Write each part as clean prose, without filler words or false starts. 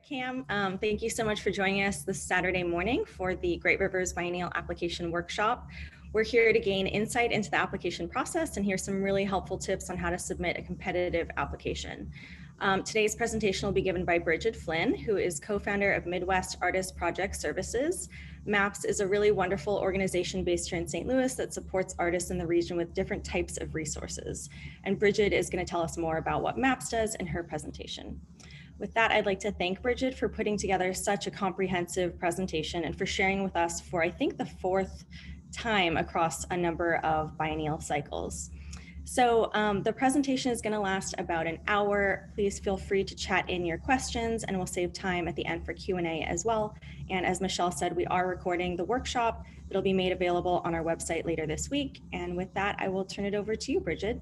Cam. Thank you so much for joining us this Saturday morning for the Great Rivers Biennial Application Workshop. We're here to gain insight into the application process and hear some really helpful tips on how to submit a competitive application. Today's presentation will be given by Brigid Flynn, who is co-founder of Midwest Artist Project Services. MAPS is a really wonderful organization based here in St. Louis that supports artists in the region with different types of resources. And Brigid is going to tell us more about what MAPS does in her presentation. With that, I'd like to thank Brigid for putting together such a comprehensive presentation and for sharing with us for, I think, the fourth time across a number of biennial cycles. So the presentation is going to last about an hour. Please feel free to chat in your questions and we'll save time at the end for Q&A as well. And as Michelle said, we are recording the workshop. It'll be made available on our website later this week. And with that, I will turn it over to you, Brigid.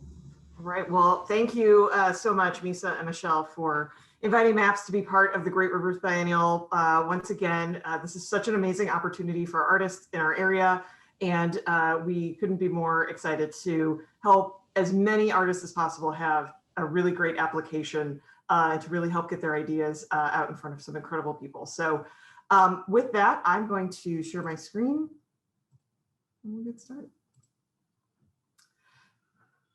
All right, well, thank you so much, Misa and Michelle, for inviting MAPS to be part of the Great Rivers Biennial. Once again, this is such an amazing opportunity for artists in our area, and we couldn't be more excited to help as many artists as possible have a really great application and to really help get their ideas out in front of some incredible people. So with that, I'm going to share my screen and we'll get started.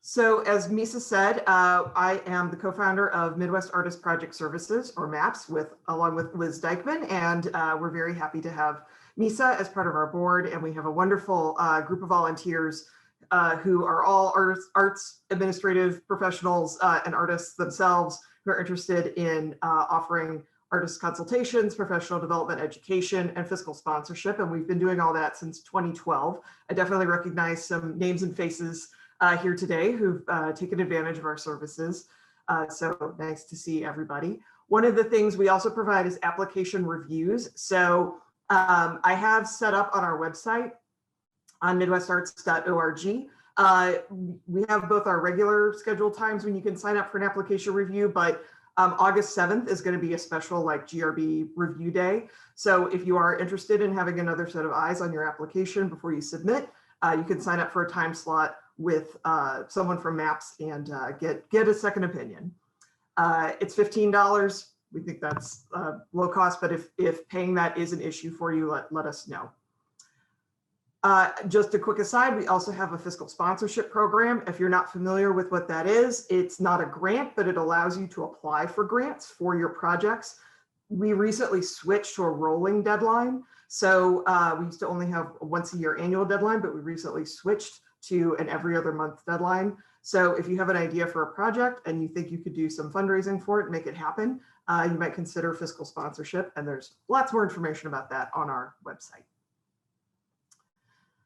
So as Misa said, I am the co-founder of Midwest Artist Project Services, or MAPS, along with Liz Dykman, and we're very happy to have Misa as part of our board, and we have a wonderful group of volunteers who are all arts administrative professionals and artists themselves who are interested in offering artist consultations, professional development, education, and fiscal sponsorship, and we've been doing all that since 2012. I definitely recognize some names and faces here today who've taken advantage of our services. So nice to see everybody. One of the things we also provide is application reviews. So I have set up on our website on midwestarts.org. We have both our regular scheduled times when you can sign up for an application review, but August 7th is going to be a special like GRB review day. So if you are interested in having another set of eyes on your application before you submit, you can sign up for a time slot with someone from MAPS and get a second opinion. It's $15. We think that's low cost, but if paying that is an issue for you, let us know. Just a quick aside, we also have a fiscal sponsorship program. If you're not familiar with what that is, it's not a grant, but it allows you to apply for grants for your projects. We recently switched to a rolling deadline. So we used to only have a once a year annual deadline, but we recently switched to an every other month deadline. So if you have an idea for a project and you think you could do some fundraising for it and make it happen, you might consider fiscal sponsorship. And there's lots more information about that on our website.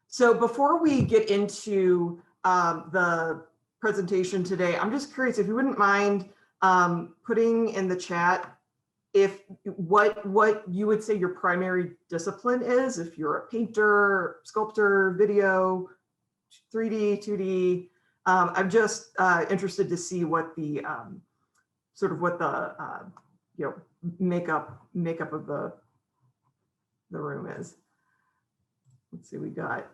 So before we get into the presentation today, I'm just curious if you wouldn't mind putting in the chat what you would say your primary discipline is, if you're a painter, sculptor, video, 3D, 2D. I'm just interested to see what the makeup of the room is. Let's see, we got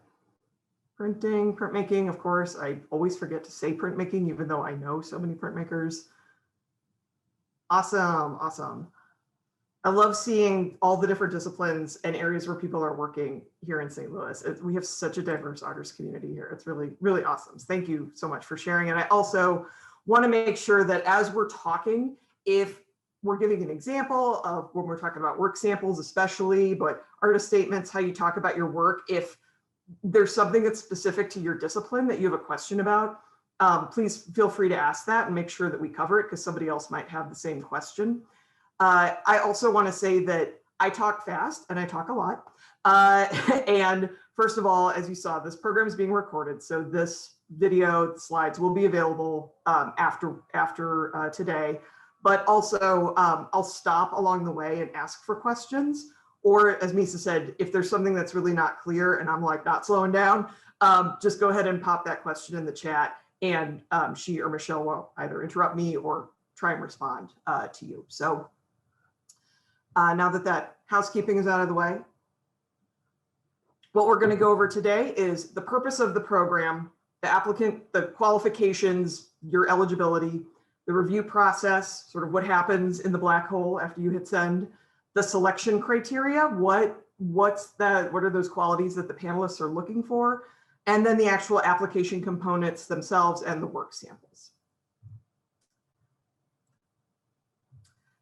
printing, printmaking, of course. I always forget to say printmaking, even though I know so many printmakers. Awesome, awesome. I love seeing all the different disciplines and areas where people are working here in St. Louis. We have such a diverse artist community here. It's really, really awesome. Thank you so much for sharing. And I also want to make sure that as we're talking, if we're giving an example of when we're talking about work samples, especially, but artist statements, how you talk about your work, if there's something that's specific to your discipline that you have a question about, please feel free to ask that and make sure that we cover it because somebody else might have the same question. I also want to say that I talk fast and I talk a lot. And first of all, as you saw, this program is being recorded. So this video slides will be available after today. But also I'll stop along the way and ask for questions. Or as Misa said, if there's something that's really not clear and I'm like not slowing down, just go ahead and pop that question in the chat and she or Michelle will either interrupt me or try and respond to you. So now that housekeeping is out of the way, what we're going to go over today is the purpose of the program, the applicant, the qualifications, your eligibility, the review process, sort of what happens in the black hole after you hit send, the selection criteria, what are those qualities that the panelists are looking for, and then the actual application components themselves and the work samples.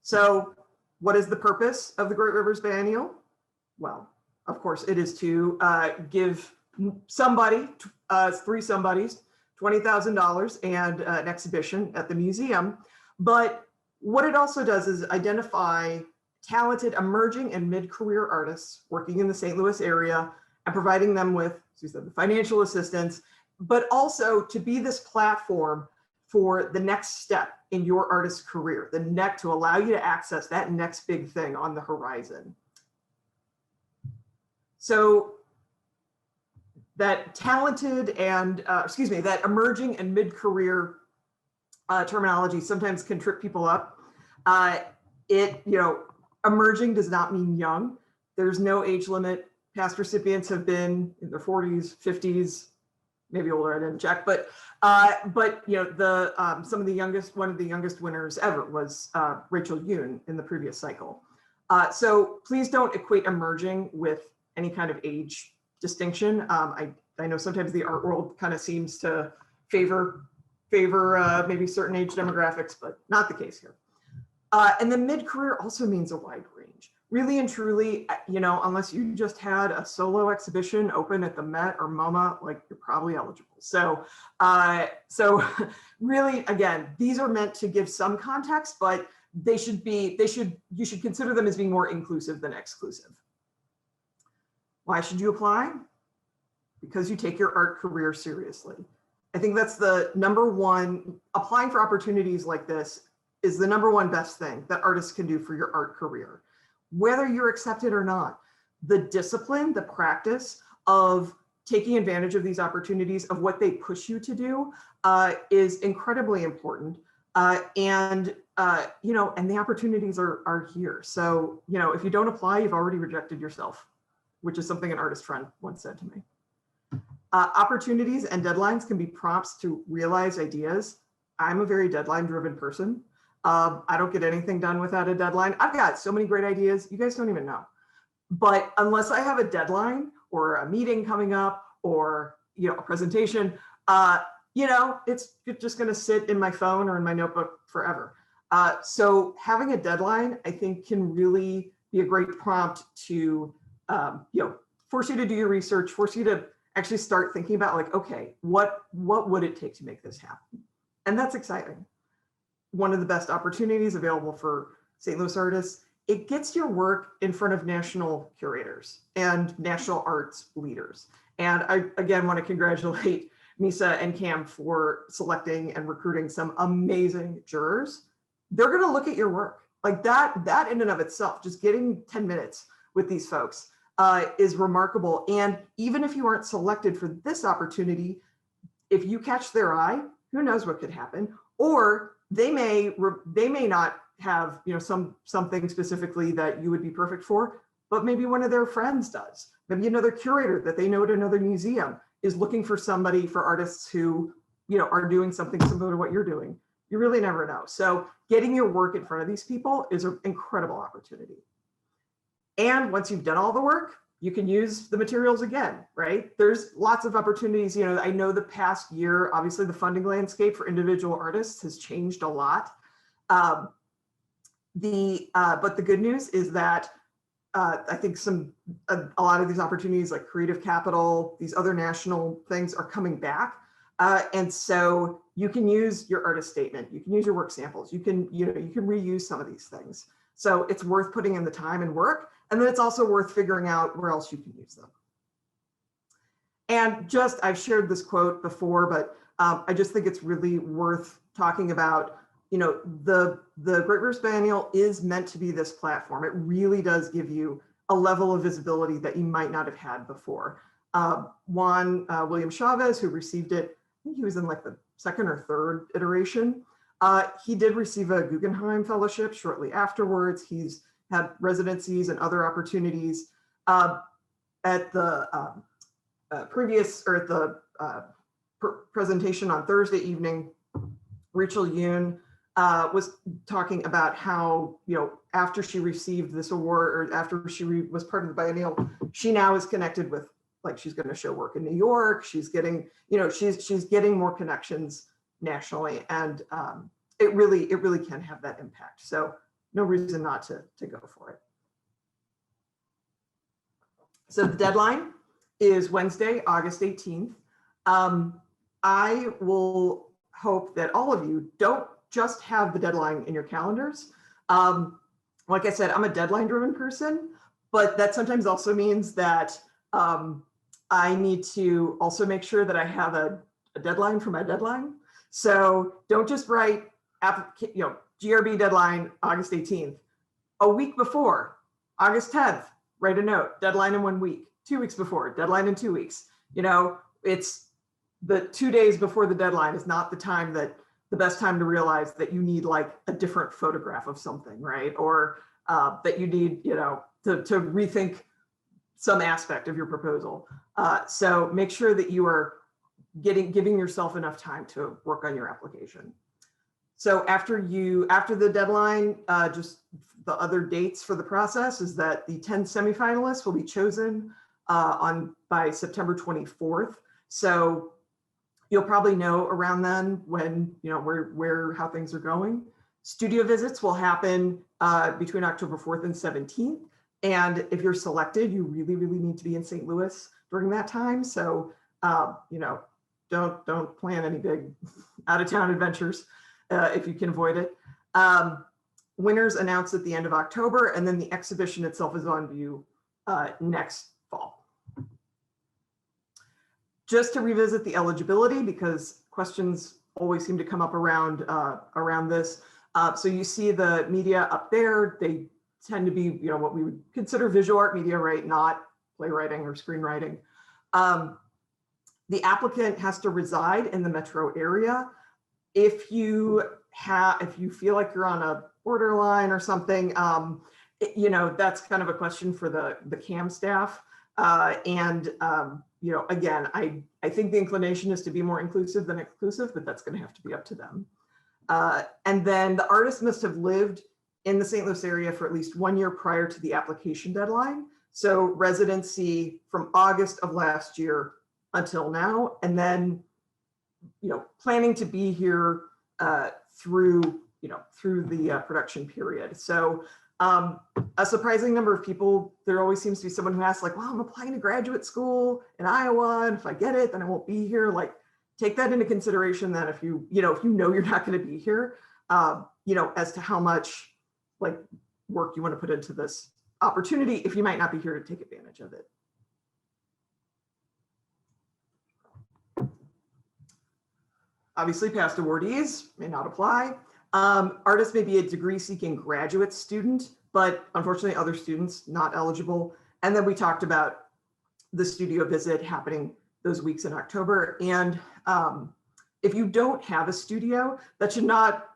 So what is the purpose of the Great Rivers Biennial? Well, of course, it is to give somebody, three somebodies, $20,000 and an exhibition at the museum. But what it also does is identify talented emerging and mid-career artists working in the St. Louis area and providing them with, as we said, the financial assistance, but also to be this platform for the next step in your artist's career, to allow you to access that next big thing on the horizon. So that talented and, that emerging and mid-career terminology sometimes can trip people up. Emerging does not mean young. There's no age limit. Past recipients have been in their 40s, 50s, maybe older, I didn't check, but some of the youngest, one of the youngest winners ever was Rachel Yoon in the previous cycle. So please don't equate emerging with any kind of age distinction. I know sometimes the art world kind of seems to favor maybe certain age demographics, but not the case here. And then mid-career also means a wide range. Really and truly, unless you just had a solo exhibition open at the Met or MoMA, like you're probably eligible. So really, again, these are meant to give some context, but you should consider them as being more inclusive than exclusive. Why should you apply? Because you take your art career seriously. I think that's the number one. Applying for opportunities like this is the number one best thing that artists can do for your art career. Whether you're accepted or not, the discipline, the practice of taking advantage of these opportunities, of what they push you to do, is incredibly important. And the opportunities are here. So, if you don't apply, you've already rejected yourself, which is something an artist friend once said to me. Opportunities and deadlines can be prompts to realize ideas. I'm a very deadline-driven person. I don't get anything done without a deadline. I've got so many great ideas, you guys don't even know. But unless I have a deadline or a meeting coming up or a presentation, it's just going to sit in my phone or in my notebook forever. So having a deadline, I think, can really be a great prompt to force you to do your research, force you to actually start thinking about, like, okay, what would it take to make this happen? And that's exciting. One of the best opportunities available for St. Louis artists, it gets your work in front of national curators and national arts leaders. And I, again, want to congratulate Misa and Cam for selecting and recruiting some amazing jurors. They're going to look at your work. Like that in and of itself, just getting 10 minutes with these folks is remarkable. And even if you aren't selected for this opportunity, if you catch their eye, who knows what could happen? Or they may not have something specifically that you would be perfect for, but maybe one of their friends does. Maybe another curator that they know at another museum is looking for somebody, for artists who are doing something similar to what you're doing. You really never know. So getting your work in front of these people is an incredible opportunity. And once you've done all the work, you can use the materials again, right? There's lots of opportunities. I know the past year, obviously the funding landscape for individual artists has changed a lot. But the good news is that I think a lot of these opportunities, like Creative Capital, these other national things, are coming back. And so you can use your artist statement, you can use your work samples, you can reuse some of these things. So it's worth putting in the time and work. And then it's also worth figuring out where else you can use them. And I've shared this quote before, but I just think it's really worth talking about. The Great Rivers Biennial is meant to be this platform. It really does give you a level of visibility that you might not have had before. Juan William Chavez, who received it, I think he was in like the second or third iteration. He did receive a Guggenheim Fellowship shortly afterwards. He's had residencies and other opportunities. At the presentation on Thursday evening, Rachel Yoon was talking about how, after she received this award, or after she was part of the biennial, she now is connected with, like, she's going to show work in New York. She's getting, she's getting more connections nationally, and it really can have that impact. So no reason not to go for it. So the deadline is Wednesday, August 18th. I will hope that all of you don't just have the deadline in your calendars. Like I said, I'm a deadline driven person, but that sometimes also means that I need to also make sure that I have a deadline for my deadline. So don't just write, GRB deadline, August 18th. A week before, August 10th, write a note, deadline in 1 week. 2 weeks before, deadline in 2 weeks. It's the 2 days before the deadline is not the best time to realize that you need like a different photograph of something, right? Or that you need, to rethink some aspect of your proposal. So make sure that you are giving yourself enough time to work on your application. So after the deadline, just the other dates for the process is that the 10 semifinalists will be chosen by September 24th. So you'll probably know around then when, how things are going. Studio visits will happen between October 4th and 17th. And if you're selected, you really, really need to be in St. Louis during that time. So, don't plan any big out-of-town adventures if you can avoid it. Winners announced at the end of October, and then the exhibition itself is on view next fall. Just to revisit the eligibility, because questions always seem to come up around this. So you see the media up there. They tend to be, what we would consider visual art media, right? Not playwriting or screenwriting. The applicant has to reside in the metro area. If you feel like you're on a borderline or something, that's kind of a question for the CAM staff. Again, I think the inclination is to be more inclusive than exclusive, but that's going to have to be up to them. And then the artist must have lived in the St. Louis area for at least 1 year prior to the application deadline. So residency from August of last year until now, and then, planning to be here through the production period. So a surprising number of people, there always seems to be someone who asks, like, well, I'm applying to graduate school in Iowa, and if I get it, then I won't be here. Like, take that into consideration, that if you know you're not going to be here, as to how much like work you want to put into this opportunity, if you might not be here to take advantage of it. Obviously, past awardees may not apply. Artists may be a degree-seeking graduate student, but unfortunately other students not eligible. And then we talked about the studio visit happening those weeks in October. And if you don't have a studio, that should not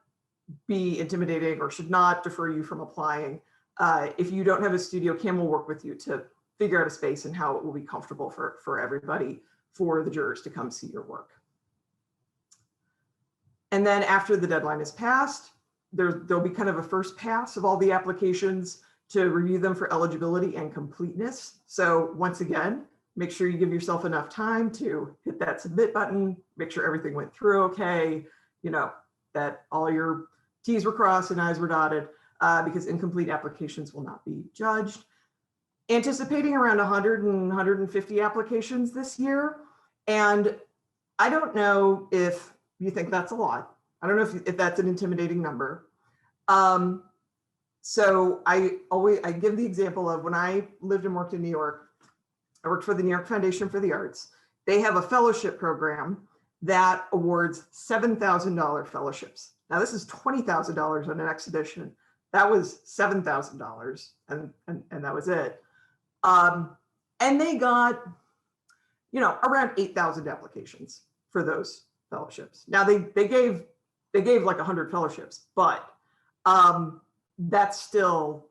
be intimidating or should not defer you from applying. If you don't have a studio, CAM will work with you to figure out a space and how it will be comfortable for everybody, for the jurors to come see your work. And then after the deadline is passed, there'll be kind of a first pass of all the applications to review them for eligibility and completeness. So once again, make sure you give yourself enough time to hit that submit button, make sure everything went through okay, that all your T's were crossed and I's were dotted, because incomplete applications will not be judged. Anticipating around 100 and 150 applications this year. And I don't know if you think that's a lot. I don't know if that's an intimidating number. So I give the example of when I lived and worked in New York, I worked for the New York Foundation for the Arts. They have a fellowship program that awards $7,000 fellowships. Now this is $20,000 on an exhibition. That was $7,000 and that was it. And they got, around 8,000 applications for those fellowships. Now they gave like 100 fellowships, but that's still,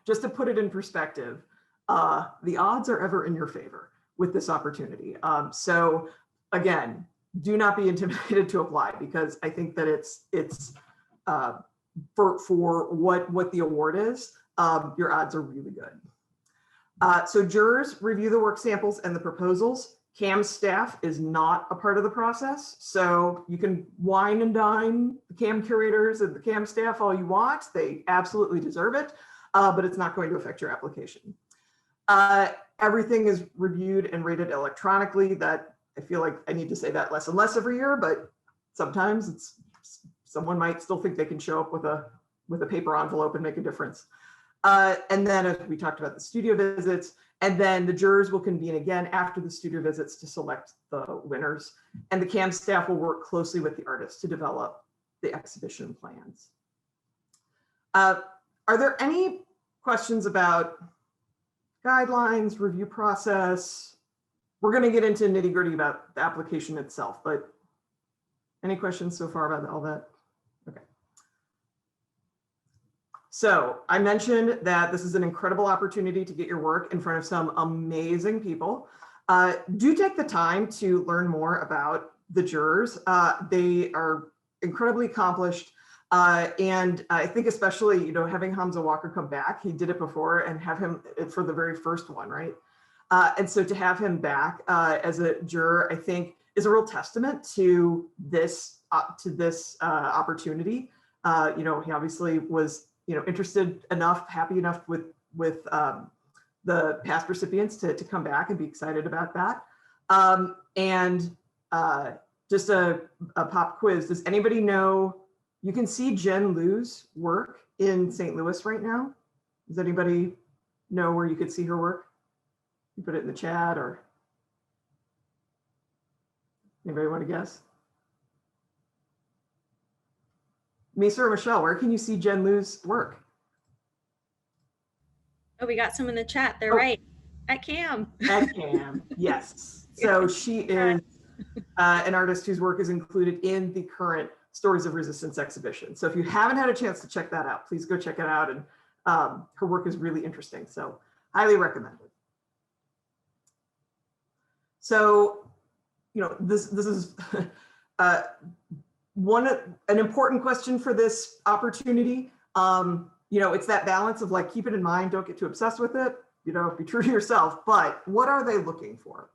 just to put it in perspective, the odds are ever in your favor with this opportunity. So again, do not be intimidated to apply, because I think that it's for what the award is, your odds are really good. So jurors review the work samples and the proposals. CAM staff is not a part of the process. So you can wine and dine the CAM curators and the CAM staff all you want. They absolutely deserve it, but it's not going to affect your application. Everything is reviewed and rated electronically. That I feel like I need to say that less and less every year, but sometimes someone might still think they can show up with a paper envelope and make a difference. And then we talked about the studio visits, and then the jurors will convene again after the studio visits to select the winners. And the CAM staff will work closely with the artists to develop the exhibition plans. Are there any questions about guidelines, review process? We're going to get into nitty-gritty about the application itself, but any questions so far about all that? Okay. So I mentioned that this is an incredible opportunity to get your work in front of some amazing people. Do take the time to learn more about the jurors. They are incredibly accomplished. And I think especially, having Hamza Walker come back, he did it before, and have him for the very first one, right? And so to have him back as a juror, I think is a real testament to this opportunity. He obviously was interested enough, happy enough with the past recipients to come back and be excited about that. Just a pop quiz. Does anybody know, you can see Jen Liu's work in St. Louis right now? Does anybody know where you could see her work? You put it in the chat, or anybody want to guess? Misa or Michelle, where can you see Jen Liu's work? Oh, we got some in the chat. They're right. At CAM. At CAM, yes. So she is an artist whose work is included in the current Stories of Resistance exhibition. So if you haven't had a chance to check that out, please go check it out. And her work is really interesting. So highly recommended. So, this is an important question for this opportunity. It's that balance of like, keep it in mind, don't get too obsessed with it, be true to yourself, but what are they looking for?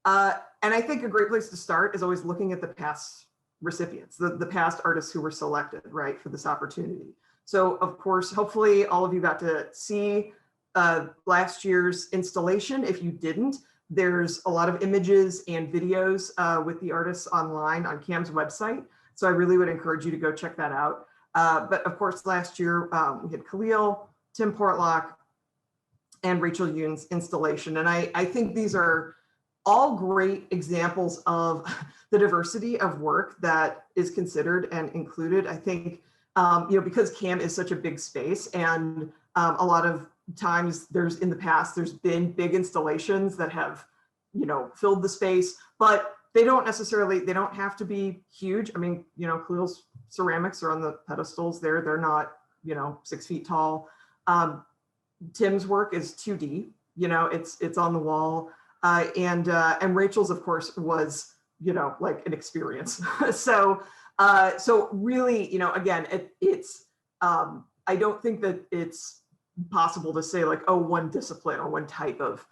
And I think a great place to start is always looking at the past recipients, the past artists who were selected, right, for this opportunity. So of course, hopefully all of you got to see last year's installation. If you didn't, there's a lot of images and videos with the artists online on CAM's website. So I really would encourage you to go check that out. But of course, last year we had Khalil, Tim Portlock, and Rachel Yoon's installation. And I think these are all great examples of the diversity of work that is considered and included. I think, because CAM is such a big space, and a lot of times in the past, there's been big installations that have, filled the space, but they don't have to be huge. I mean, Khalil's ceramics are on the pedestals there. They're not, 6 feet tall. Tim's work is 2D, it's on the wall. And Rachel's, of course, was, like an experience. So really, again, it's, I don't think that it's possible to say like, oh, one discipline or one type of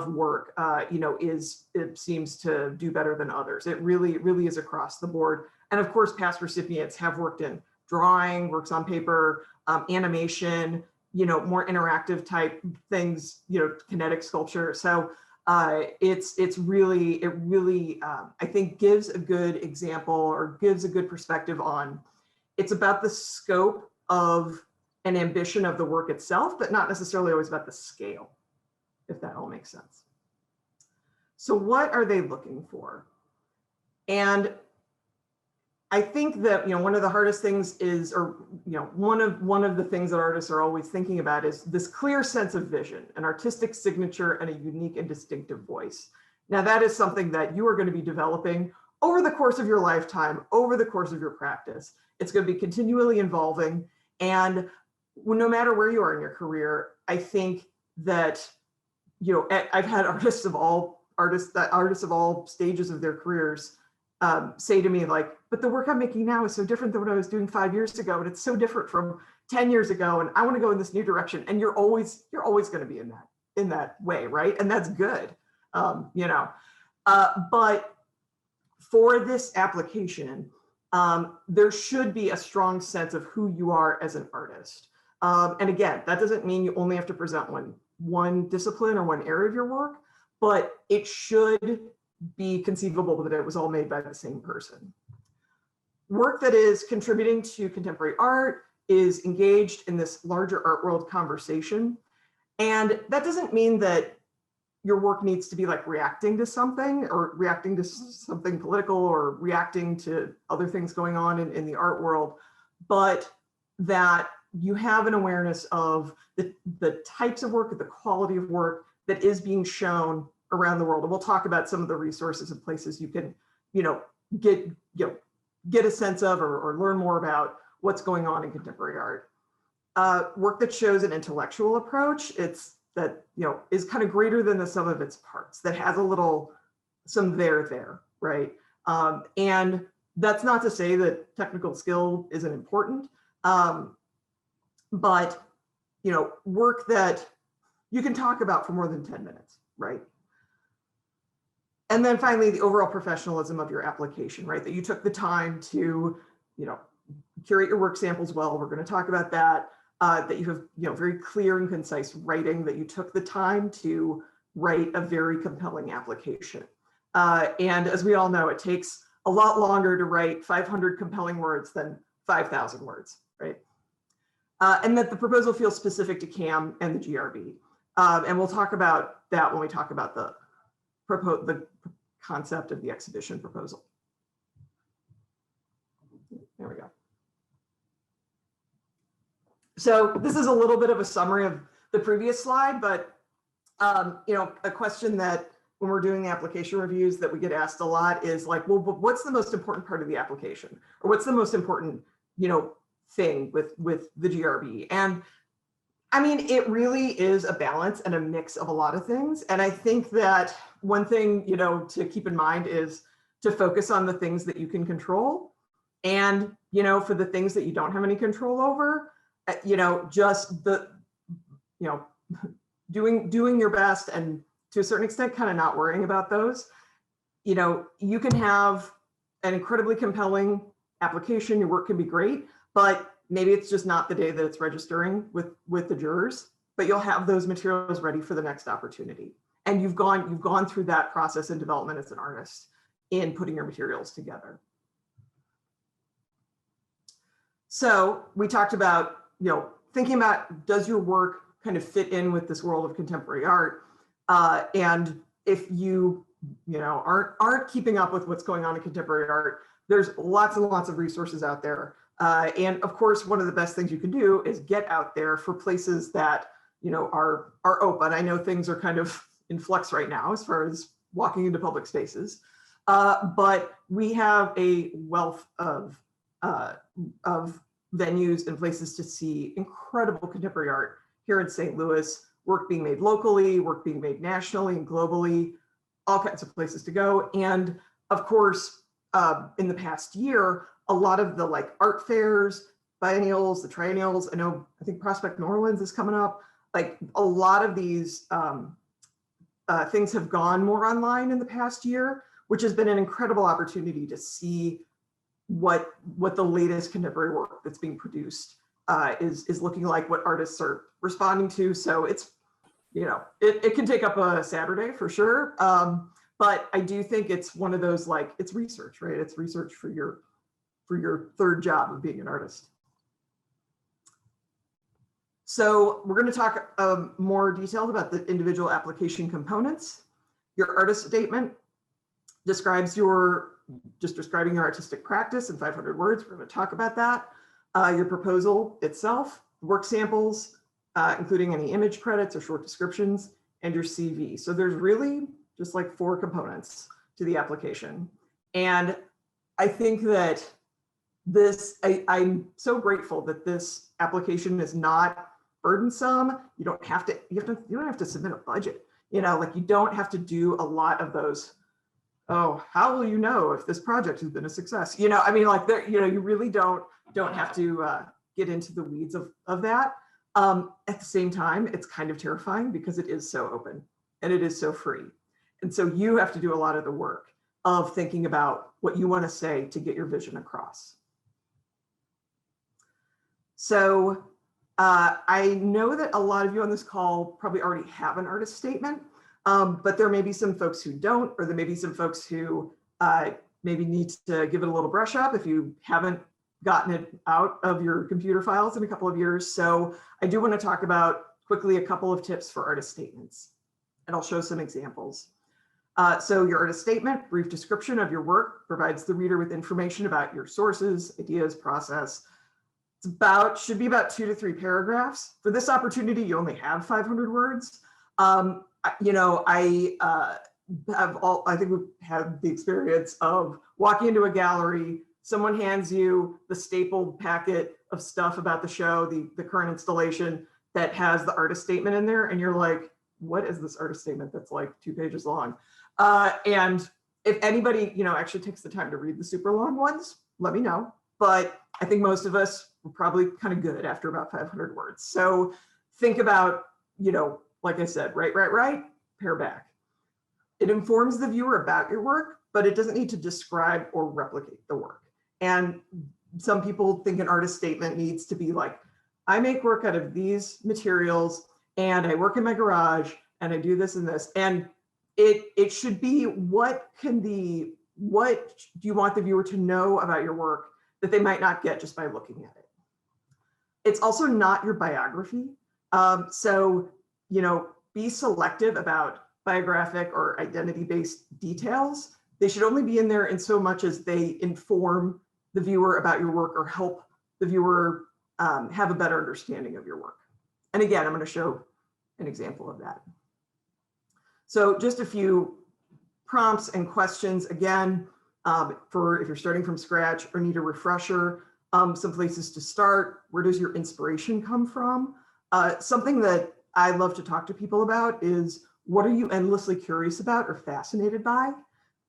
work, it seems to do better than others. It really is across the board. And of course, past recipients have worked in drawing, works on paper, animation, more interactive type things, kinetic sculpture. So it really, I think gives a good example or gives a good perspective on, it's about the scope of an ambition of the work itself, but not necessarily always about the scale, if that all makes sense. So what are they looking for? And I think that, one of the hardest things is, or, one of the things that artists are always thinking about is this clear sense of vision, an artistic signature, and a unique and distinctive voice. Now that is something that you are going to be developing over the course of your lifetime, over the course of your practice. It's going to be continually evolving. And no matter where you are in your career, I think that, I've had artists of all stages of their careers say to me like, but the work I'm making now is so different than what I was doing 5 years ago, and it's so different from 10 years ago, and I want to go in this new direction. And you're always going to be in that way, right? And that's good, you know. But for this application, there should be a strong sense of who you are as an artist. And again, that doesn't mean you only have to present one discipline or one area of your work, but it should be conceivable that it was all made by the same person. Work that is contributing to contemporary art is engaged in this larger art world conversation. And that doesn't mean that your work needs to be like reacting to something or reacting to something political or reacting to other things going on in the art world, but that you have an awareness of the types of work, the quality of work that is being shown around the world. And we'll talk about some of the resources and places you can, get a sense of or learn more about what's going on in contemporary art. Work that shows an intellectual approach, it's that, is kind of greater than the sum of its parts, that has a little, some there, right? And that's not to say that technical skill isn't important, but, work that you can talk about for more than 10 minutes, right? And then finally, the overall professionalism of your application, right? That you took the time to, curate your work samples well. We're going to talk about that. That you have, very clear and concise writing, that you took the time to write a very compelling application. And as we all know, it takes a lot longer to write 500 compelling words than 5,000 words, right? And that the proposal feels specific to CAM and the GRB. And we'll talk about that when we talk about the concept of the exhibition proposal. There we go. So this is a little bit of a summary of the previous slide, but a question that when we're doing the application reviews that we get asked a lot is like, well, what's the most important part of the application? Or what's the most important, thing with the GRB? And I mean, it really is a balance and a mix of a lot of things. And I think that one thing, to keep in mind is to focus on the things that you can control. And, for the things that you don't have any control over, just doing your best, and to a certain extent, kind of not worrying about those. You can have an incredibly compelling application, your work can be great, but maybe it's just not the day that it's registering with the jurors, but you'll have those materials ready for the next opportunity. And you've gone through that process in development as an artist in putting your materials together. So we talked about, thinking about, does your work kind of fit in with this world of contemporary art? And if you, aren't keeping up with what's going on in contemporary art, there's lots and lots of resources out there. And of course, one of the best things you can do is get out there for places that, are open. I know things are kind of in flux right now as far as walking into public spaces, but we have a wealth of venues and places to see incredible contemporary art here in St. Louis, work being made locally, work being made nationally and globally, all kinds of places to go. And of course, in the past year, a lot of the art fairs, biennials, the triennials, I think Prospect New Orleans is coming up. Like a lot of these things have gone more online in the past year, which has been an incredible opportunity to see what the latest contemporary work that's being produced is looking like, what artists are responding to. So it's, it can take up a Saturday for sure. But I do think it's one of those, it's research, right? It's research for your third job of being an artist. So we're going to talk more detailed about the individual application components. Your artist statement describes describing your artistic practice in 500 words. We're going to talk about that. Your proposal itself, work samples, including any image credits or short descriptions, and your CV. So there's really just 4 components to the application. And I think that I'm so grateful that this application is not burdensome. You don't have to submit a budget. You don't have to do a lot of those oh, how will you know if this project has been a success? You know, I mean, like there, you know, you really don't have to get into the weeds of that. At the same time, it's kind of terrifying because it is so open and it is so free. And so you have to do a lot of the work of thinking about what you want to say to get your vision across. So I know that a lot of you on this call probably already have an artist statement, but there may be some folks who don't, or there may be some folks who maybe need to give it a little brush up if you haven't gotten it out of your computer files in a couple of years. So I do want to talk about quickly a couple of tips for artist statements, and I'll show some examples. So your artist statement, brief description of your work, provides the reader with information about your sources, ideas, process. Should be about 2 to 3 paragraphs. For this opportunity, you only have 500 words. You know, I think we've had the experience of walking into a gallery, someone hands you the stapled packet of stuff about the show, the current installation that has the artist statement in there, and you're like, what is this artist statement that's like 2 pages long? And if anybody, you know, actually takes the time to read the super long ones, let me know. But I think most of us were probably kind of good after about 500 words. So think about, you know, like I said, right, pare back. It informs the viewer about your work, but it doesn't need to describe or replicate the work. And some people think an artist statement needs to be like, I make work out of these materials and I work in my garage and I do this and this. And it should be, what do you want the viewer to know about your work that they might not get just by looking at it? It's also not your biography. So, you know, be selective about biographic or identity-based details. They should only be in there in so much as they inform the viewer about your work or help the viewer have a better understanding of your work. And again, I'm going to show an example of that. So just a few prompts and questions again, for if you're starting from scratch or need a refresher, some places to start. Where does your inspiration come from? Something that I love to talk to people about is, what are you endlessly curious about or fascinated by?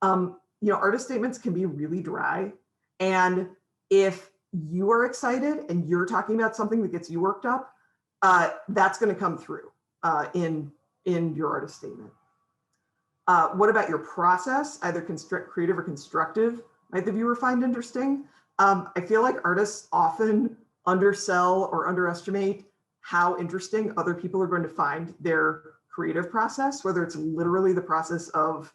You know, artist statements can be really dry. And if you are excited and you're talking about something that gets you worked up, that's going to come through in your artist statement. What about your process, either creative or constructive, might the viewer find interesting? I feel like artists often undersell or underestimate how interesting other people are going to find their creative process, whether it's literally the process of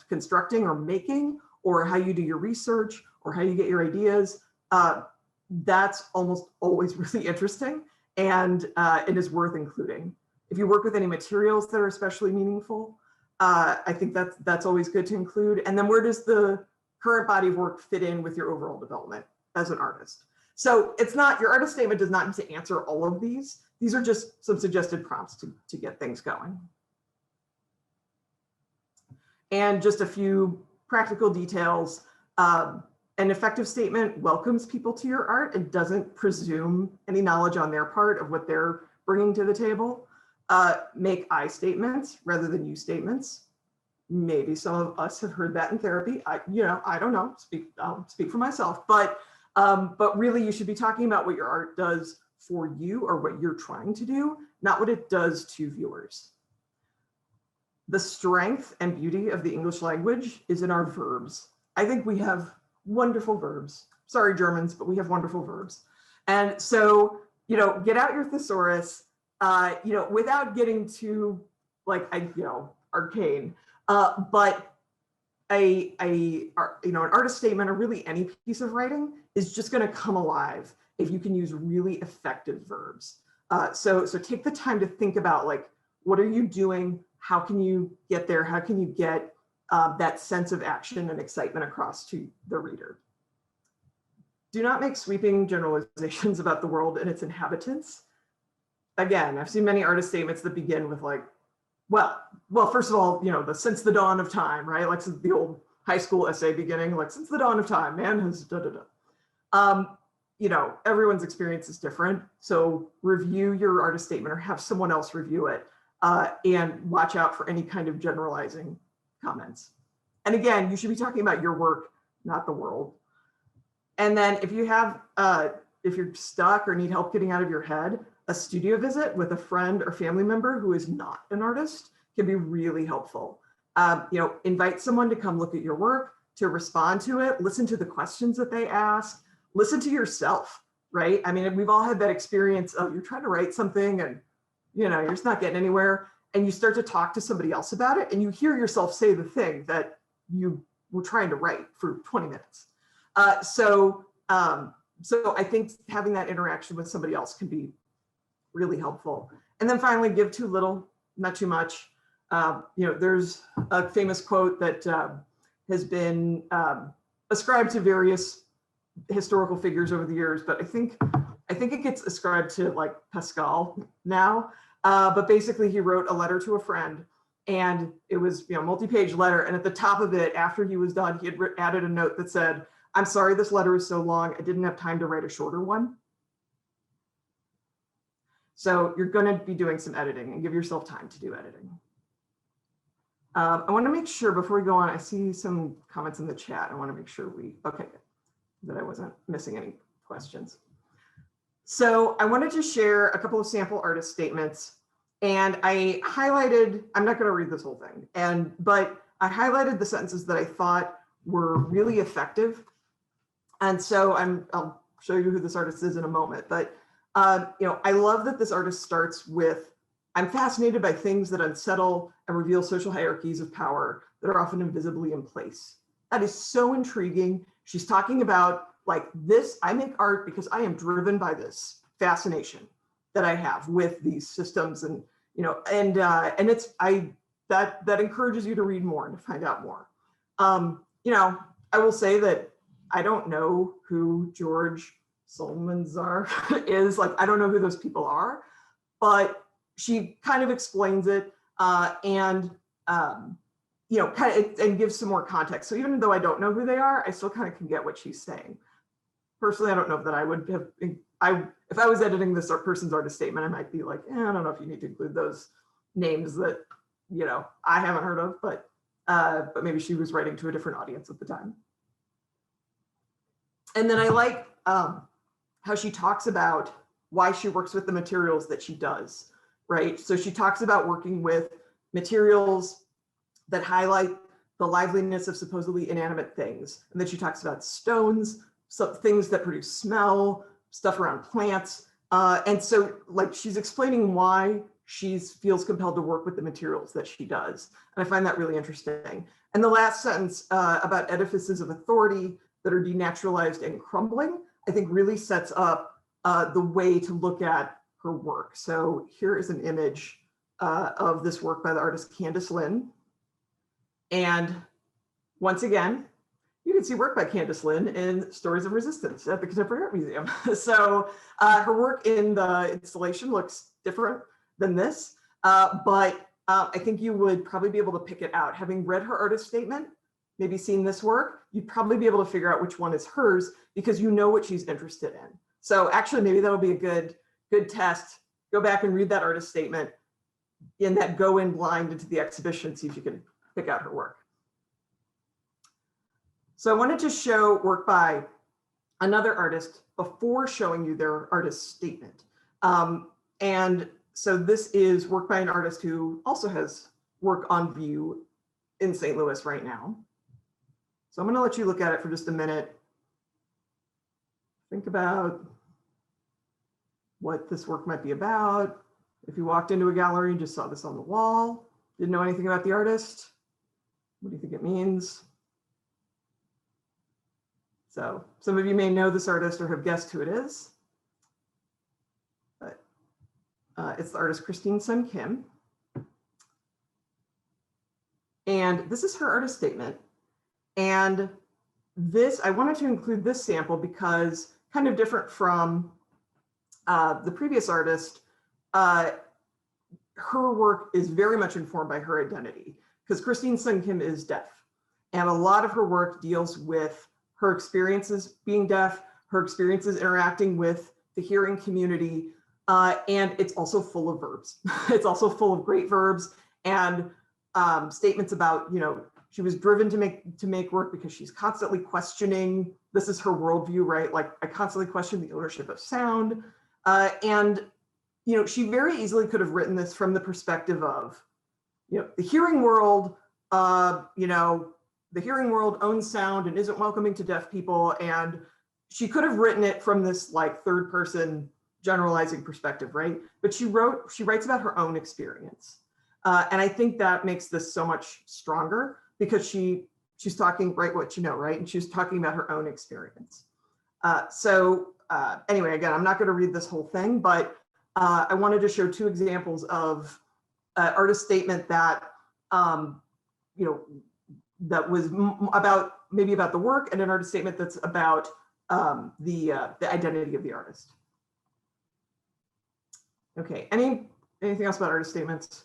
constructing or making, or how you do your research, or how you get your ideas. That's almost always really interesting, and it is worth including. If you work with any materials that are especially meaningful, I think that's always good to include. And then where does the current body of work fit in with your overall development as an artist? So it's not, your artist statement does not need to answer all of these. These are just some suggested prompts to get things going. And just a few practical details. An effective statement welcomes people to your art and doesn't presume any knowledge on their part of what they're bringing to the table. Make I statements rather than you statements. Maybe some of us have heard that in therapy. I don't know, I'll speak for myself, but really you should be talking about what your art does for you or what you're trying to do, not what it does to viewers. The strength and beauty of the English language is in our verbs. I think we have wonderful verbs. Sorry, Germans, but we have wonderful verbs. And so, you know, get out your thesaurus, you know, without getting too like, arcane, but an artist statement or really any piece of writing is just going to come alive if you can use really effective verbs. So take the time to think about, like, what are you doing? How can you get there? How can you get that sense of action and excitement across to the reader? Do not make sweeping generalizations about the world and its inhabitants. Again, I've seen many artist statements that begin with like, well, first of all, you know, since the dawn of time, right? Like the old high school essay beginning, like, since the dawn of time, man has da-da-da. You know, everyone's experience is different. So review your artist statement or have someone else review it, and watch out for any kind of generalizing comments. And again, you should be talking about your work, not the world. And then if you have, if you're stuck or need help getting out of your head, a studio visit with a friend or family member who is not an artist can be really helpful. Invite someone to come look at your work, to respond to it, listen to the questions that they ask, listen to yourself, right? I mean, we've all had that experience of you're trying to write something and you're just not getting anywhere, and you start to talk to somebody else about it and you hear yourself say the thing that you were trying to write for 20 minutes. So I think having that interaction with somebody else can be really helpful. And then finally, give too little, not too much. There's a famous quote that has been ascribed to various historical figures over the years, but I think it gets ascribed to like Pascal now. But basically, he wrote a letter to a friend, and it was multi-page letter. And at the top of it, after he was done, he had added a note that said, "I'm sorry this letter is so long. I didn't have time to write a shorter one." So you're going to be doing some editing, and give yourself time to do editing. I want to make sure before we go on, I see some comments in the chat. I want to make sure that I wasn't missing any questions. So I wanted to share a couple of sample artist statements, and I highlighted, I'm not going to read this whole thing, but I highlighted the sentences that I thought were really effective. And so I'll show you who this artist is in a moment, but I love that this artist starts with, "I'm fascinated by things that unsettle and reveal social hierarchies of power that are often invisibly in place." That is so intriguing. She's talking about like this, I make art because I am driven by this fascination that I have with these systems, and that encourages you to read more and to find out more. I will say that I don't know who George Solmanzar is. Like, I don't know who those people are, but she kind of explains it and gives some more context. So even though I don't know who they are, I still kind of can get what she's saying. Personally, I don't know that I would have, if I was editing this person's artist statement, I might be like, I don't know if you need to include those names that, I haven't heard of, but maybe she was writing to a different audience at the time. And then I like how she talks about why she works with the materials that she does, right? So she talks about working with materials that highlight the liveliness of supposedly inanimate things. And then she talks about stones, some things that produce smell, stuff around plants. And so like she's explaining why she feels compelled to work with the materials that she does. And I find that really interesting. And the last sentence about edifices of authority that are denaturalized and crumbling, I think really sets up the way to look at her work. So here is an image of this work by the artist Candice Lynn. And once again, you can see work by Candice Lynn in Stories of Resistance at the Contemporary Art Museum. So her work in the installation looks different than this, but I think you would probably be able to pick it out. Having read her artist statement, maybe seen this work, you'd probably be able to figure out which one is hers because you know what she's interested in. So actually, maybe that'll be a good test. Go back and read that artist statement, and that go in blind into the exhibition, see if you can pick out her work. So I wanted to show work by another artist before showing you their artist statement. And so this is work by an artist who also has work on view in St. Louis right now. So I'm going to let you look at it for just a minute. Think about what this work might be about. If you walked into a gallery and just saw this on the wall, didn't know anything about the artist, what do you think it means? So some of you may know this artist or have guessed who it is, but it's the artist Christine Sun Kim. And this is her artist statement. And this, I wanted to include this sample because kind of different from the previous artist, her work is very much informed by her identity because Christine Sun Kim is deaf. And a lot of her work deals with her experiences being deaf, her experiences interacting with the hearing community, and it's also full of verbs. It's also full of great verbs and statements about, She was driven to make work because she's constantly questioning, this is her worldview, right? Like, I constantly question the ownership of sound. And, you know, she very easily could have written this from the perspective of, you know, the hearing world, you know, the hearing world owns sound and isn't welcoming to deaf people. And she could have written it from this like third person generalizing perspective, right? But she writes about her own experience. And I think that makes this so much stronger because she's talking, right, what you know, right? And she's talking about her own experience. Anyway, again, I'm not going to read this whole thing, but I wanted to show two examples of artist statement that, you know, that was maybe about the work, and an artist statement that's about the identity of the artist. Okay, anything else about artist statements?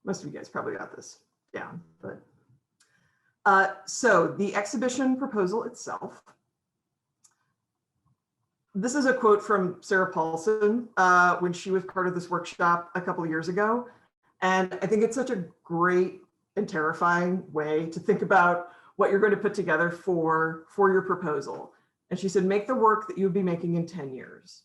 Most of you guys probably got this down, but so the exhibition proposal itself. This is a quote from Sarah Paulson when she was part of this workshop a couple of years ago. And I think it's such a great and terrifying way to think about what you're going to put together for your proposal. And she said, make the work that you would be making in 10 years.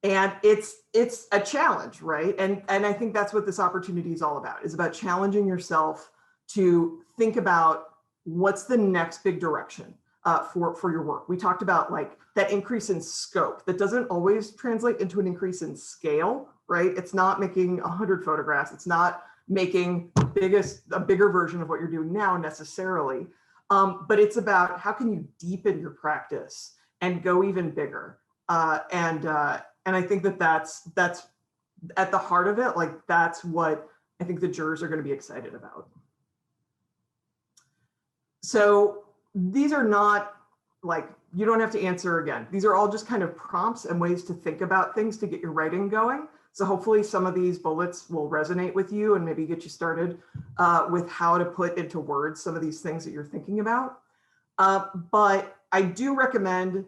And it's a challenge, right? And I think that's what this opportunity is all about, is about challenging yourself to think about what's the next big direction for your work. We talked about like that increase in scope that doesn't always translate into an increase in scale, right? It's not making 100 photographs. It's not making a bigger version of what you're doing now necessarily. But it's about how can you deepen your practice and go even bigger. And I think that's at the heart of it. Like that's what I think the jurors are going to be excited about. So these are not like, you don't have to answer again. These are all just kind of prompts and ways to think about things to get your writing going. So hopefully some of these bullets will resonate with you and maybe get you started with how to put into words some of these things that you're thinking about. But I do recommend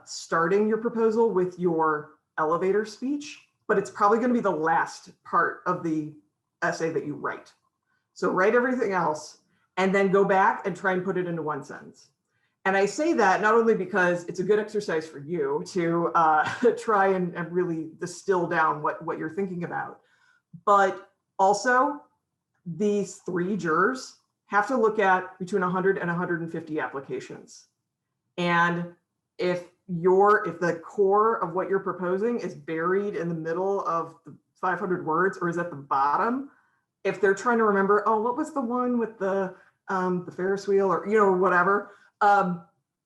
starting your proposal with your elevator speech, but it's probably going to be the last part of the essay that you write. So write everything else and then go back and try and put it into one sentence. And I say that not only because it's a good exercise for you to try and really distill down what you're thinking about, but also these three jurors have to look at between 100 and 150 applications. And if the core of what you're proposing is buried in the middle of the 500 words or is at the bottom, if they're trying to remember, oh, what was the one with the Ferris wheel or, you know, whatever,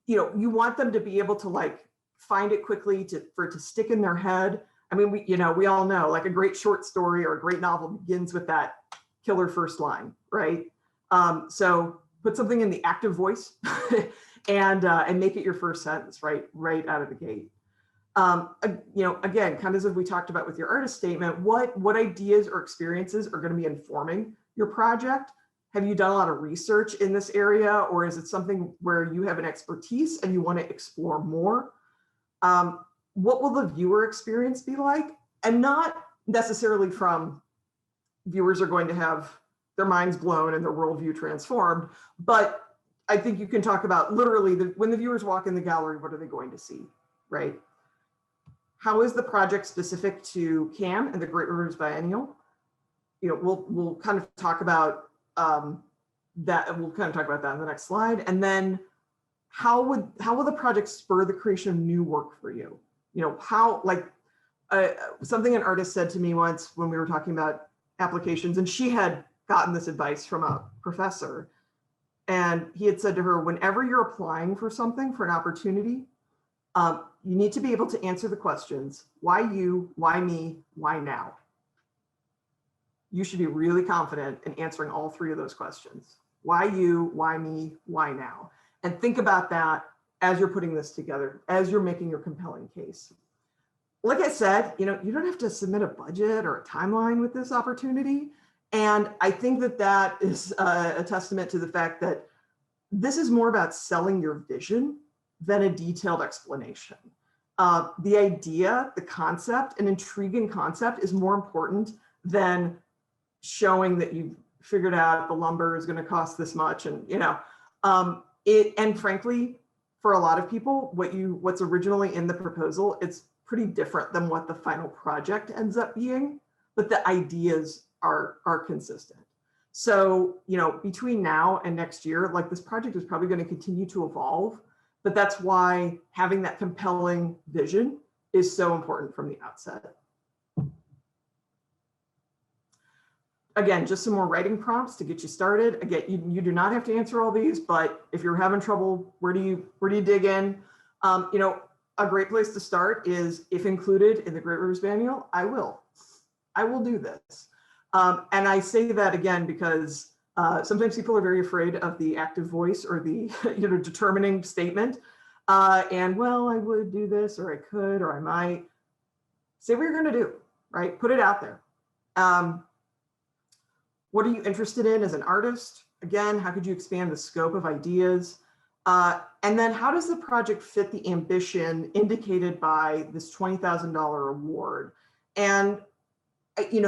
you know, you want them to be able to like find it quickly for it to stick in their head. I mean, we all know like a great short story or a great novel begins with that killer first line, right? So put something in the active voice and make it your first sentence, right out of the gate. You know, again, kind of as we talked about with your artist statement, what ideas or experiences are going to be informing your project? Have you done a lot of research in this area, or is it something where you have an expertise and you want to explore more? What will the viewer experience be like? And not necessarily from viewers are going to have their minds blown and their worldview transformed, but I think you can talk about literally when the viewers walk in the gallery, what are they going to see, right? How is the project specific to CAM and the Great Rivers Biennial? You know, we'll kind of talk about that. We'll kind of talk about that in the next slide. And then how will the project spur the creation of new work for you? You know, how, like something an artist said to me once when we were talking about applications, and she had gotten this advice from a professor, and he had said to her, whenever you're applying for something, for an opportunity, you need to be able to answer the questions, why you, why me, why now? You should be really confident in answering all three of those questions. Why you, why me, why now? And think about that as you're putting this together, as you're making your compelling case. Like I said, you know, you don't have to submit a budget or a timeline with this opportunity. And I think that is a testament to the fact that this is more about selling your vision than a detailed explanation. The idea, the concept, an intriguing concept is more important than showing that you've figured out the lumber is going to cost this much, and and frankly, for a lot of people, what's originally in the proposal, it's pretty different than what the final project ends up being, but the ideas are consistent. So, between now and next year, like, this project is probably going to continue to evolve, but that's why having that compelling vision is so important from the outset. Again, just some more writing prompts to get you started. Again, you do not have to answer all these, but if you're having trouble, where do you dig in? A great place to start is, if included in the Great Rivers Biennial, I will do this. And I say that again because sometimes people are very afraid of the active voice or the determining statement. And, well, I would do this, or I could, or I might. Say what you're going to do, right? Put it out there. What are you interested in as an artist? Again, how could you expand the scope of ideas? And then how does the project fit the ambition indicated by this $20,000 award? And, you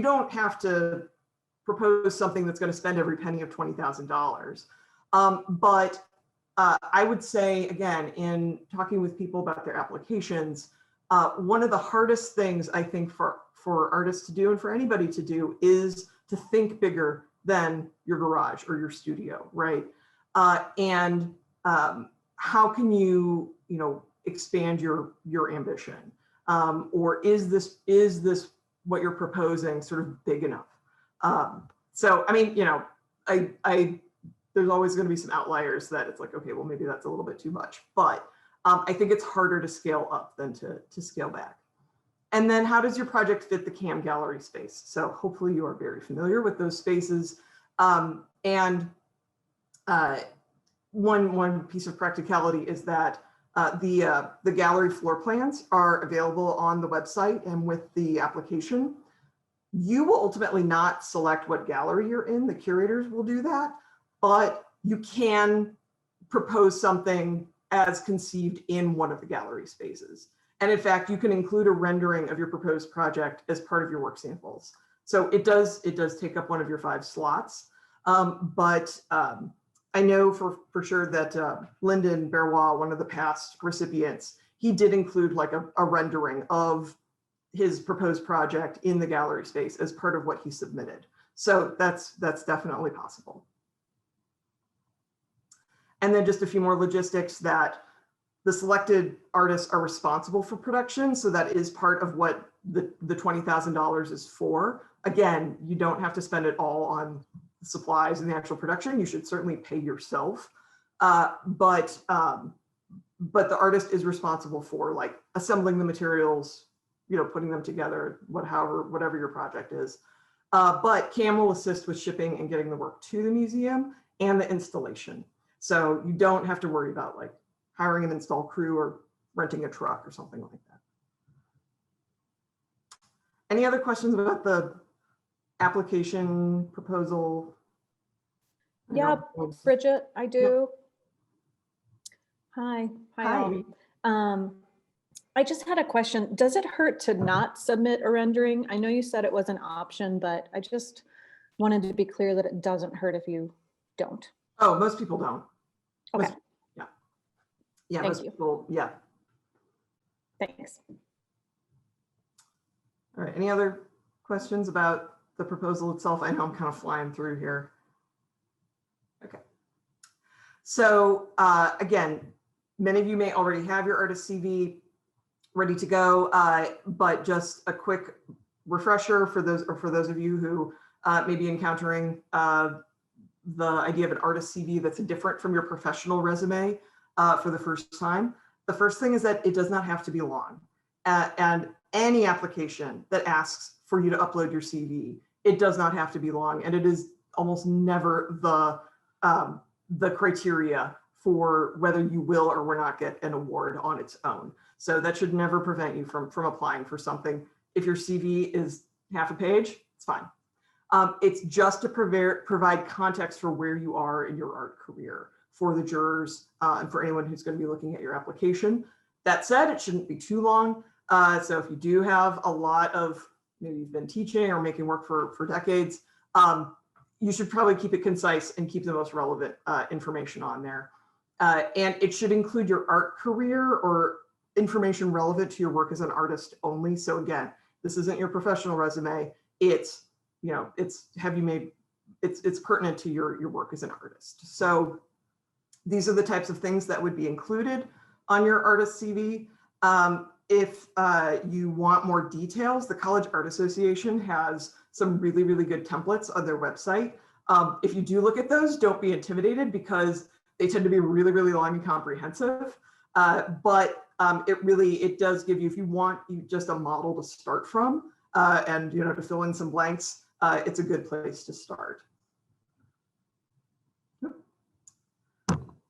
don't have to propose something that's going to spend every penny of $20,000. But I would say, again, in talking with people about their applications, one of the hardest things I think for artists to do, and for anybody to do, is to think bigger than your garage or your studio, right? And how can you, expand your ambition? Or is this what you're proposing sort of big enough? So, I mean, there's always going to be some outliers that it's like, okay, well, maybe that's a little bit too much, but I think it's harder to scale up than to scale back. And then how does your project fit the CAM gallery space? So hopefully you are very familiar with those spaces. And one piece of practicality is that the gallery floor plans are available on the website and with the application. You will ultimately not select what gallery you're in. The curators will do that, but you can propose something as conceived in one of the gallery spaces. And in fact, you can include a rendering of your proposed project as part of your work samples. So it does take up one of your 5 slots. But I know for sure that Lyndon Berrois, one of the past recipients, he did include like a rendering of his proposed project in the gallery space as part of what he submitted. So that's definitely possible. And then just a few more logistics, that the selected artists are responsible for production. So that is part of what the $20,000 is for. Again, you don't have to spend it all on supplies and the actual production. You should certainly pay yourself. But the artist is responsible for like assembling the materials, putting them together, whatever your project is. But CAM will assist with shipping and getting the work to the museum and the installation. So you don't have to worry about like hiring an install crew or renting a truck or something like that. Any other questions about the application proposal? Yeah, Brigid, I do. Hi. Hi. I just had a question. Does it hurt to not submit a rendering? I know you said it was an option, but I just wanted to be clear that it doesn't hurt if you don't. Oh, most people don't. Okay. Yeah, Thank most you. people, yeah. Thanks. All right, any other questions about the proposal itself? I know I'm kind of flying through here. Okay. So again, many of you may already have your artist CV ready to go, but just a quick refresher for those of you who may be encountering the idea of an artist CV that's different from your professional resume for the first time. The first thing is that it does not have to be long. And any application that asks for you to upload your CV, it does not have to be long. And it is almost never the criteria for whether you will or will not get an award on its own. So that should never prevent you from applying for something. If your CV is half a page, it's fine. It's just to provide context for where you are in your art career for the jurors and for anyone who's going to be looking at your application. That said, it shouldn't be too long. So if you do have a lot of maybe you've been teaching or making work for decades, you should probably keep it concise and keep the most relevant information on there. And it should include your art career or information relevant to your work as an artist only. So again, this isn't your professional resume. It's, you know, it's pertinent to your work as an artist. So these are the types of things that would be included on your artist CV. If you want more details, the College Art Association has some really, really good templates on their website. If you do look at those, don't be intimidated because they tend to be really, really long and comprehensive. But it does give you, if you want just a model to start from and, you know, to fill in some blanks, it's a good place to start.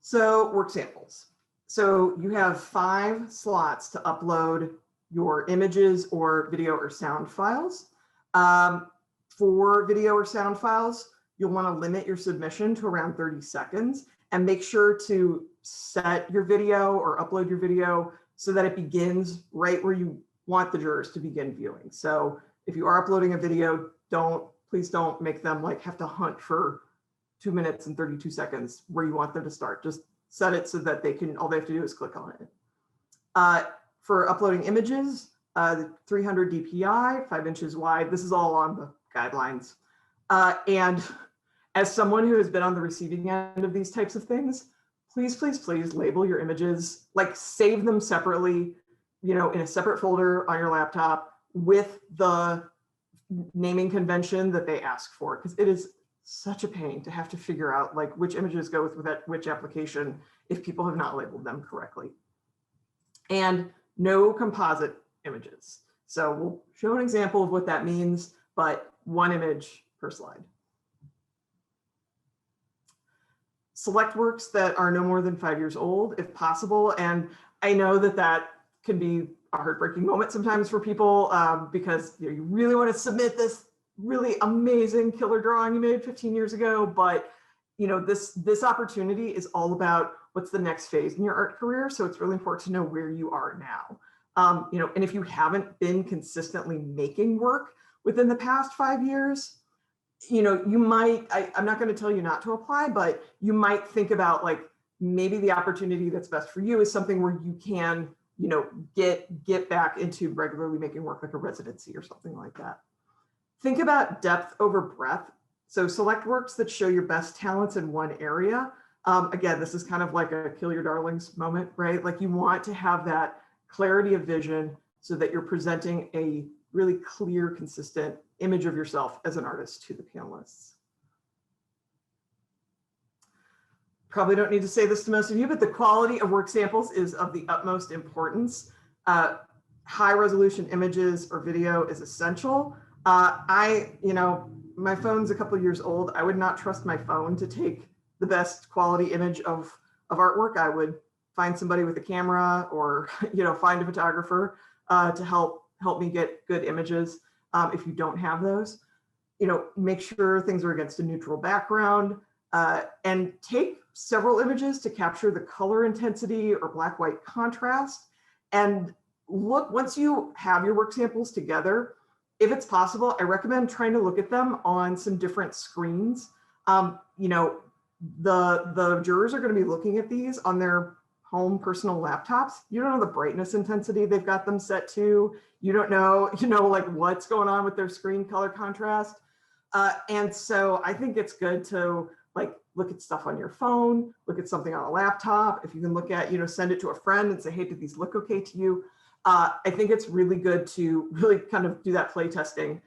So work samples. So you have 5 slots to upload your images or video or sound files. For video or sound files, you'll want to limit your submission to around 30 seconds and make sure to set your video or upload your video so that it begins right where you want the jurors to begin viewing. So if you are uploading a video, please don't make them like have to hunt for 2 minutes and 32 seconds where you want them to start. Just set it so that all they have to do is click on it. For uploading images, 300 DPI, 5 inches wide. This is all on the guidelines. And as someone who has been on the receiving end of these types of things, please, please, please label your images, like save them separately, you know, in a separate folder on your laptop with the naming convention that they ask for, because it is such a pain to have to figure out like which images go with which application if people have not labeled them correctly. And no composite images. So we'll show an example of what that means, but 1 image per slide. Select works that are no more than 5 years old, if possible. And I know that can be a heartbreaking moment sometimes for people because you really want to submit this really amazing killer drawing you made 15 years ago, but you know, this opportunity is all about what's the next phase in your art career. So it's really important to know where you are now. You know, and if you haven't been consistently making work within the past 5 years, you know, you might, I'm not going to tell you not to apply, but you might think about like maybe the opportunity that's best for you is something where you can, you know, get back into regularly making work, like a residency or something like that. Think about depth over breadth. So select works that show your best talents in one area. Again, this is kind of like a kill your darlings moment, right? Like you want to have that clarity of vision so that you're presenting a really clear, consistent image of yourself as an artist to the panelists. Probably don't need to say this to most of you, but the quality of work samples is of the utmost importance. High resolution images or video is essential. You know, my phone's a couple years old. I would not trust my phone to take the best quality image of artwork. I would find somebody with a camera or, you know, find a photographer to help me get good images. If you don't have those, you know, make sure things are against a neutral background and take several images to capture the color intensity or black-white contrast. And look, once you have your work samples together, if it's possible, I recommend trying to look at them on some different screens. You know, the jurors are going to be looking at these on their home personal laptops. You don't know the brightness intensity they've got them set to. You don't know, you know, like what's going on with their screen color contrast. And so I think it's good to like look at stuff on your phone, look at something on a laptop. If you can look at, you know, send it to a friend and say, hey, did these look okay to you? I think it's really good to really kind of do that play testing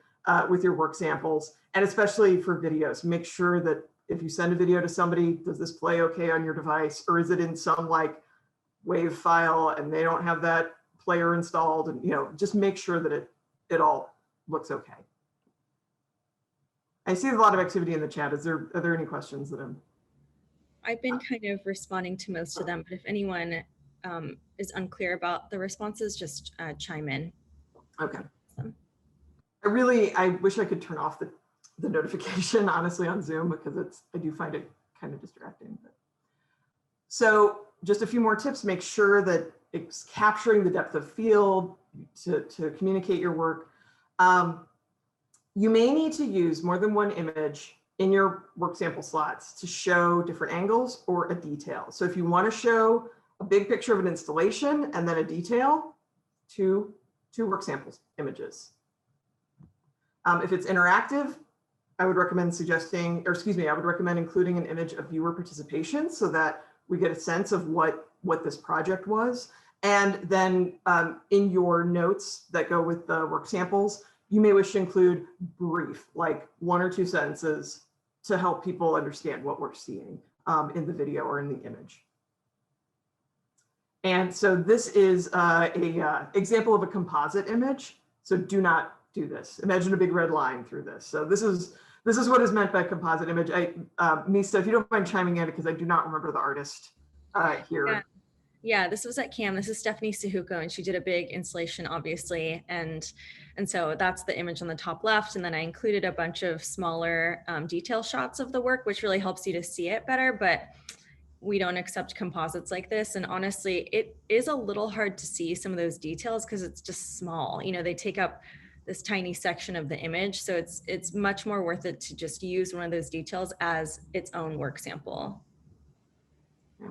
with your work samples, and especially for videos. Make sure that if you send a video to somebody, does this play okay on your device, or is it in some like WAV file and they don't have that player installed? And, you know, just make sure that it all looks okay. I see a lot of activity in the chat. Are there any questions that I've been kind of responding to most of them, but if anyone is unclear about the responses, just chime in. Okay. So. I wish I could turn off the notification, honestly, on Zoom, because I do find it kind of distracting. So just a few more tips. Make sure that it's capturing the depth of field to communicate your work. You may need to use more than one image in your work sample slots to show different angles or a detail. So if you want to show a big picture of an installation and then a detail, two work samples images. If it's interactive, I would recommend including an image of viewer participation so that we get a sense of what this project was. And then in your notes that go with the work samples, you may wish to include brief, like 1 or 2 sentences to help people understand what we're seeing in the video or in the image. And so this is a example of a composite image. So do not do this. Imagine a big red line through this. So this is what is meant by composite image. Misa, if you don't mind chiming in, because I do not remember the artist here. Yeah, this was at CAM. This is Stephanie Suhuko, and she did a big installation, obviously. And so that's the image on the top left. And then I included a bunch of smaller detail shots of the work, which really helps you to see it better. But we don't accept composites like this. And honestly, it is a little hard to see some of those details because it's just small. You know, they take up this tiny section of the image. So it's much more worth it to just use one of those details as its own work sample. Yeah.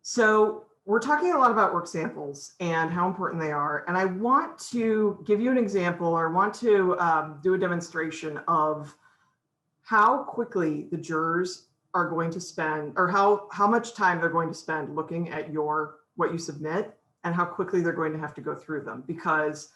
So we're talking a lot about work samples and how important they are. And I want to give you an example, or want to do a demonstration of how quickly the jurors are going to spend, or how much time they're going to spend looking at what you submit, and how quickly they're going to have to go through them. Because,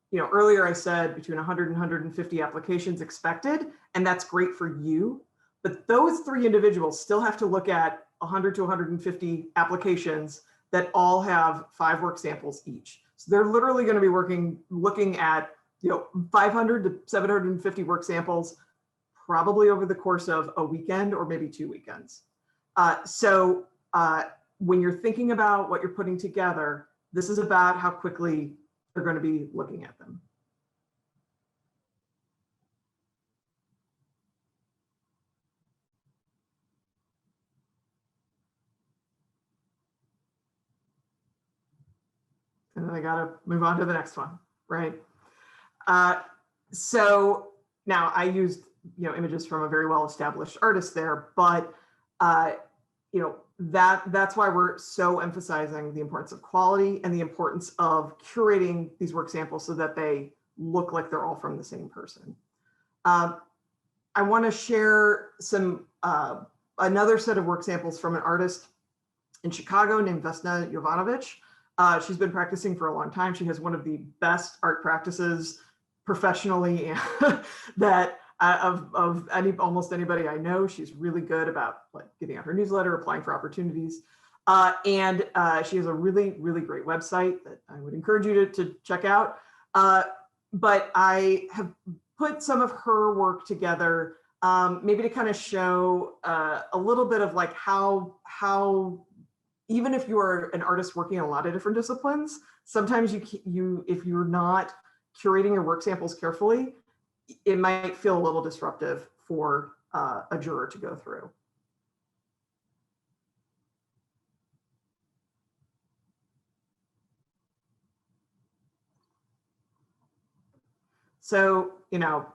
you know, earlier I said between 100 and 150 applications expected, and that's great for you. But those 3 individuals still have to look at 100 to 150 applications that all have 5 work samples each. So they're literally going to be looking at, you know, 500 to 750 work samples, probably over the course of a weekend or maybe 2 weekends. So when you're thinking about what you're putting together, this is about how quickly they're going to be looking at them. And then I got to move on to the next one, right? So now I used, you know, images from a very well-established artist there, but you know, that's why we're so emphasizing the importance of quality and the importance of curating these work samples so that they look like they're all from the same person. I want to share some another set of work samples from an artist in Chicago named Vesna Jovanovic. She's been practicing for a long time. She has one of the best art practices professionally that of almost anybody I know. She's really good about like getting out her newsletter, applying for opportunities. And she has a really, really great website that I would encourage you to check out. But I have put some of her work together, maybe to kind of show a little bit of like how even if you are an artist working in a lot of different disciplines, sometimes if you're not curating your work samples carefully, it might feel a little disruptive for a juror to go through. So, you know,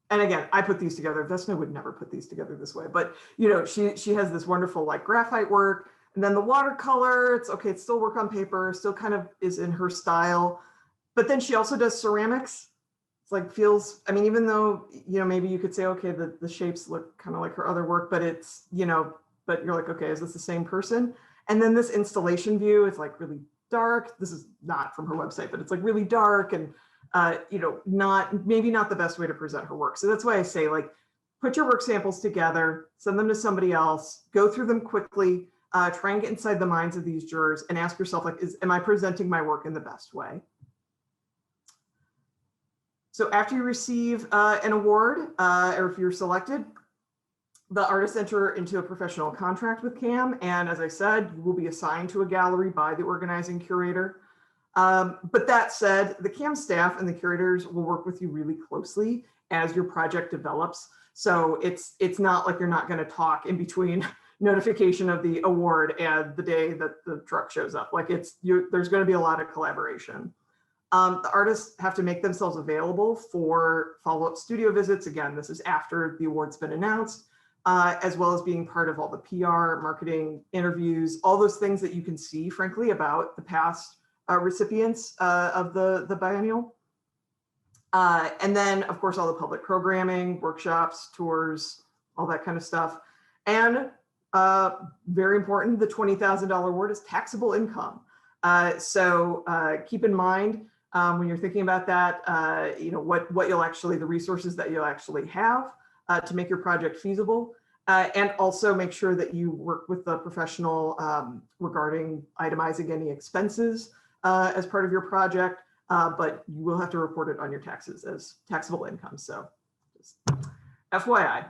and again, I put these together. Vesna would never put these together this way, but you know, she has this wonderful like graphite work, and then the watercolor. It's okay. It's still work on paper. Still kind of is in her style, but then she also does ceramics. It's like feels. I mean, even though you know maybe you could say okay, the shapes look kind of like her other work, but it's you know, but you're like okay, is this the same person? And then this installation view, it's like really dark. This is not from her website, but it's like really dark and. You know, maybe not the best way to present her work. So that's why I say like, put your work samples together, send them to somebody else, go through them quickly, try and get inside the minds of these jurors and ask yourself like, am I presenting my work in the best way? So after you receive an award, or if you're selected, the artists enter into a professional contract with CAM. And as I said, you will be assigned to a gallery by the organizing curator. But that said, the CAM staff and the curators will work with you really closely as your project develops. So it's not like you're not going to talk in between notification of the award and the day that the truck shows up. Like there's going to be a lot of collaboration. The artists have to make themselves available for follow-up studio visits. Again, this is after the award's been announced, as well as being part of all the PR, marketing, interviews, all those things that you can see, frankly, about the past recipients of the biennial. And then, of course, all the public programming, workshops, tours, all that kind of stuff. And very important, the $20,000 award is taxable income. So keep in mind when you're thinking about that, what you'll actually, the resources that you'll actually have to make your project feasible. And also make sure that you work with the professional regarding itemizing any expenses as part of your project, but you will have to report it on your taxes as taxable income. So just FYI.